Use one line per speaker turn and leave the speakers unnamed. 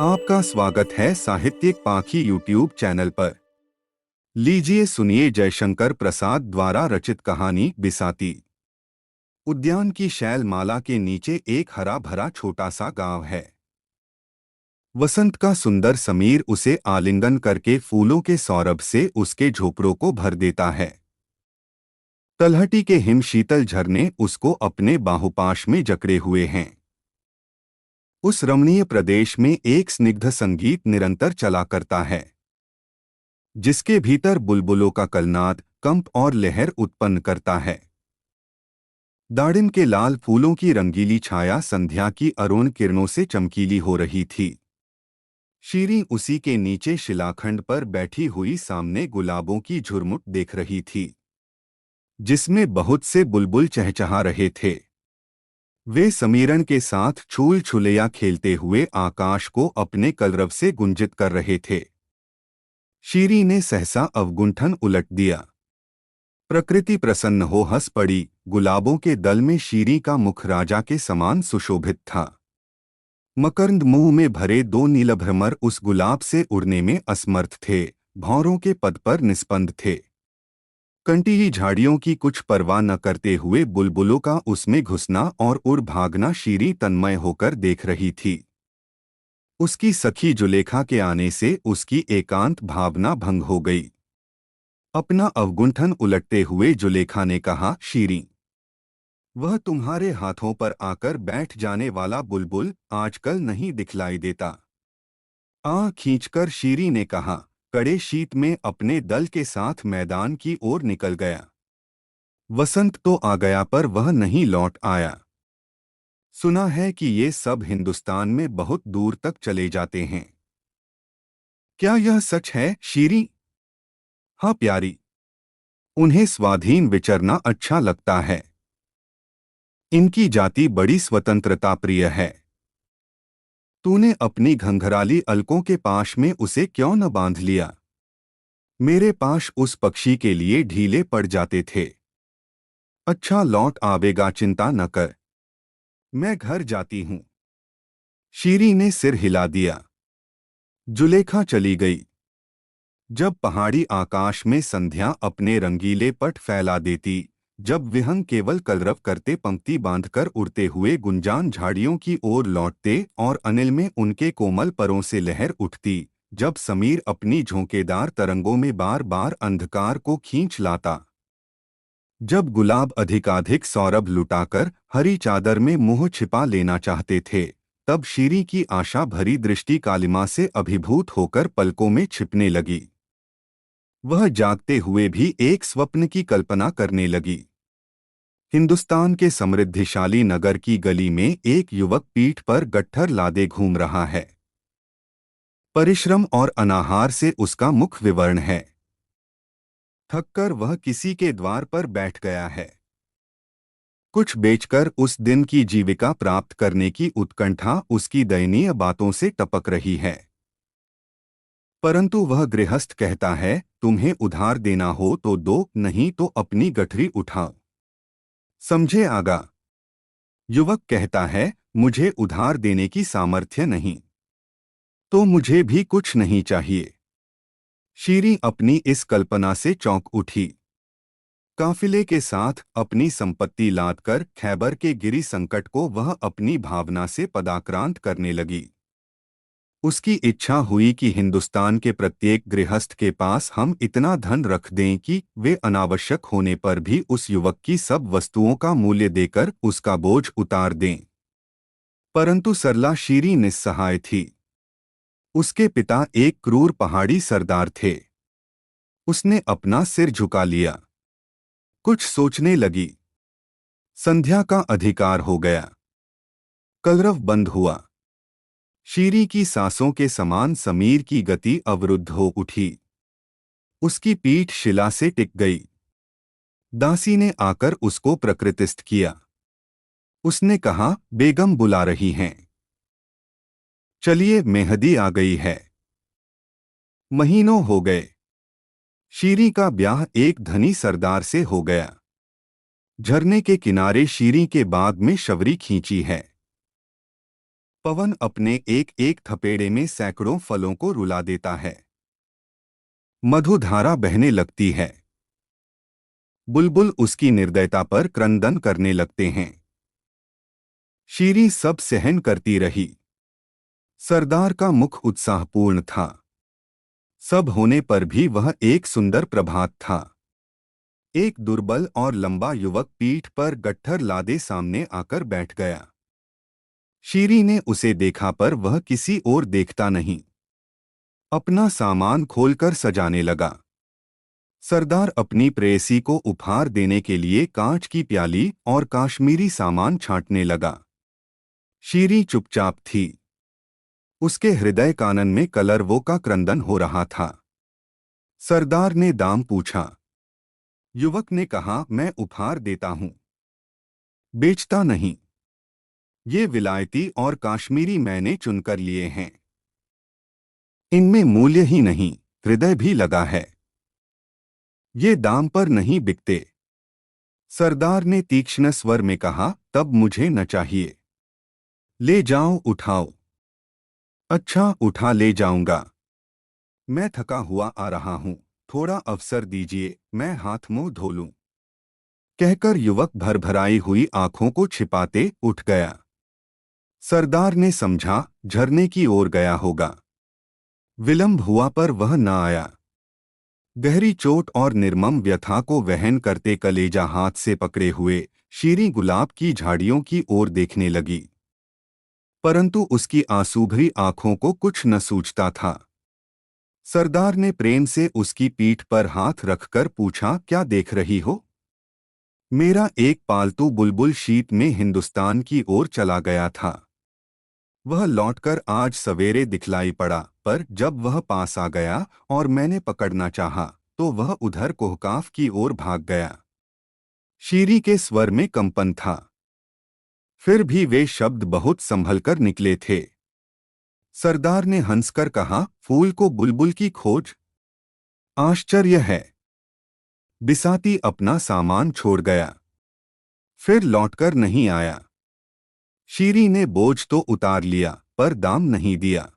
आपका स्वागत है साहित्यिक पाखी यूट्यूब चैनल पर। लीजिए सुनिए जयशंकर प्रसाद द्वारा रचित कहानी बिसाती। उद्यान की शैलमाला के नीचे एक हरा भरा छोटा सा गांव है। वसंत का सुंदर समीर उसे आलिंगन करके फूलों के सौरभ से उसके झोपड़ों को भर देता है। तलहटी के हिम शीतल झरने उसको अपने बाहुपाश में जकड़े हुए हैं। उस रमणीय प्रदेश में एक स्निग्ध संगीत निरंतर चला करता है, जिसके भीतर बुलबुलों का कलनाद कंप और लहर उत्पन्न करता है। दाड़िम के लाल फूलों की रंगीली छाया संध्या की अरुण किरणों से चमकीली हो रही थी। शीरी उसी के नीचे शिलाखंड पर बैठी हुई सामने गुलाबों की झुरमुट देख रही थी, जिसमें बहुत से बुलबुल चहचहा रहे थे। वे समीरण के साथ छूल छुलैया खेलते हुए आकाश को अपने कलरव से गुंजित कर रहे थे। शीरी ने सहसा अवगुंठन उलट दिया। प्रकृति प्रसन्न हो हंस पड़ी। गुलाबों के दल में शीरी का मुख राजा के समान सुशोभित था। मकरंद मुंह में भरे दो नीलभ्रमर उस गुलाब से उड़ने में असमर्थ थे, भौरों के पद पर निस्पंद थे। कंटीही झाड़ियों की कुछ परवाह न करते हुए बुलबुलों का उसमें घुसना और उड़ भागना शीरी तन्मय होकर देख रही थी। उसकी सखी जुलेखा के आने से उसकी एकांत भावना भंग हो गई। अपना अवगुंठन उलटते हुए जुलेखा ने कहा, शीरी, वह तुम्हारे हाथों पर आकर बैठ जाने वाला बुलबुल आजकल नहीं दिखलाई देता। आँख खींचकर शीरी ने कहा, कड़े शीत में अपने दल के साथ मैदान की ओर निकल गया। वसंत तो आ गया पर वह नहीं लौट आया। सुना है कि ये सब हिंदुस्तान में बहुत दूर तक चले जाते हैं। क्या यह सच है शीरी? हाँ प्यारी, उन्हें स्वाधीन विचरना अच्छा लगता है। इनकी जाति बड़ी स्वतंत्रता प्रिय है। तूने अपनी घंघराली अलकों के पाश में उसे क्यों न बांध लिया? मेरे पाश उस पक्षी के लिए ढीले पड़ जाते थे। अच्छा लौट आवेगा, चिंता न कर। मैं घर जाती हूँ। शीरी ने सिर हिला दिया। जुलेखा चली गई। जब पहाड़ी आकाश में संध्या अपने रंगीले पट फैला देती, जब विहंग केवल कलरव करते पंक्ति बांधकर उड़ते हुए गुंजान झाड़ियों की ओर लौटते और अनिल में उनके कोमल परों से लहर उठती, जब समीर अपनी झोंकेदार तरंगों में बार बार अंधकार को खींच लाता, जब गुलाब अधिकाधिक सौरभ लुटाकर हरी चादर में मुंह छिपा लेना चाहते थे, तब शीरी की आशा भरी दृष्टि कालिमा से अभिभूत होकर पलकों में छिपने लगी। वह जागते हुए भी एक स्वप्न की कल्पना करने लगी। हिंदुस्तान के समृद्धिशाली नगर की गली में एक युवक पीठ पर गट्ठर लादे घूम रहा है। परिश्रम और अनाहार से उसका मुख विवर्ण है। थककर वह किसी के द्वार पर बैठ गया है। कुछ बेचकर उस दिन की जीविका प्राप्त करने की उत्कंठा उसकी दयनीय बातों से टपक रही है। परंतु वह गृहस्थ कहता है, तुम्हें उधार देना हो तो दो, नहीं तो अपनी गठरी उठाओ। समझे आगा? युवक कहता है, मुझे उधार देने की सामर्थ्य नहीं, तो मुझे भी कुछ नहीं चाहिए। शीरी अपनी इस कल्पना से चौंक उठी। काफिले के साथ अपनी संपत्ति लादकर खैबर के गिरी संकट को वह अपनी भावना से पदाक्रांत करने लगी। उसकी इच्छा हुई कि हिंदुस्तान के प्रत्येक गृहस्थ के पास हम इतना धन रख दें कि वे अनावश्यक होने पर भी उस युवक की सब वस्तुओं का मूल्य देकर उसका बोझ उतार दें। परंतु सरला शीरी निस्सहाय थी। उसके पिता एक क्रूर पहाड़ी सरदार थे। उसने अपना सिर झुका लिया। कुछ सोचने लगी। संध्या का अधिकार हो गया। कलरव बंद हुआ। शीरी की सांसों के समान समीर की गति अवरुद्ध हो उठी। उसकी पीठ शिला से टिक गई। दासी ने आकर उसको प्रकृतिस्थ किया। उसने कहा, बेगम बुला रही हैं। चलिए, मेहदी आ गई है। महीनों हो गए। शीरी का ब्याह एक धनी सरदार से हो गया। झरने के किनारे शीरी के बाग में शबरी खींची है। पवन अपने एक एक थपेड़े में सैकड़ों फलों को रुला देता है। मधुधारा बहने लगती है। बुलबुल उसकी निर्दयता पर क्रंदन करने लगते हैं। शीरी सब सहन करती रही। सरदार का मुख उत्साहपूर्ण था। सब होने पर भी वह एक सुंदर प्रभात था। एक दुर्बल और लंबा युवक पीठ पर गट्ठर लादे सामने आकर बैठ गया। शीरी ने उसे देखा पर वह किसी और देखता नहीं। अपना सामान खोलकर सजाने लगा। सरदार अपनी प्रेयसी को उपहार देने के लिए कांच की प्याली और काश्मीरी सामान छांटने लगा। शीरी चुपचाप थी। उसके हृदय कानन में कलरवों का क्रंदन हो रहा था। सरदार ने दाम पूछा। युवक ने कहा, मैं उपहार देता हूं, बेचता नहीं। ये विलायती और काश्मीरी मैंने चुनकर लिए हैं। इनमें मूल्य ही नहीं, हृदय भी लगा है। ये दाम पर नहीं बिकते। सरदार ने तीक्ष्ण स्वर में कहा, तब मुझे न चाहिए। ले जाओ, उठाओ। अच्छा, उठा ले जाऊंगा। मैं थका हुआ आ रहा हूं, थोड़ा अवसर दीजिए, मैं हाथ मुंह धो लूं। कहकर युवक भरभराई हुई आंखों को छिपाते उठ गया। सरदार ने समझा, झरने की ओर गया होगा। विलंब हुआ पर वह न आया। गहरी चोट और निर्मम व्यथा को वहन करते कलेजा हाथ से पकड़े हुए शीरी गुलाब की झाड़ियों की ओर देखने लगी। परंतु उसकी आंसू-भरी आंखों को कुछ न सूझता था। सरदार ने प्रेम से उसकी पीठ पर हाथ रखकर पूछा, क्या देख रही हो? मेरा एक पालतू बुलबुल शीत में हिंदुस्तान की ओर चला गया था। वह लौटकर आज सवेरे दिखलाई पड़ा, पर जब वह पास आ गया और मैंने पकड़ना चाहा, तो वह उधर कोहकाफ की ओर भाग गया। शीरी के स्वर में कंपन था। फिर भी वे शब्द बहुत संभलकर निकले थे। सरदार ने हंसकर कहा, फूल को बुलबुल की खोज? आश्चर्य है। बिसाती अपना सामान छोड़ गया, फिर लौटकर नहीं आया। शीरी ने बोझ तो उतार लिया, पर दाम नहीं दिया।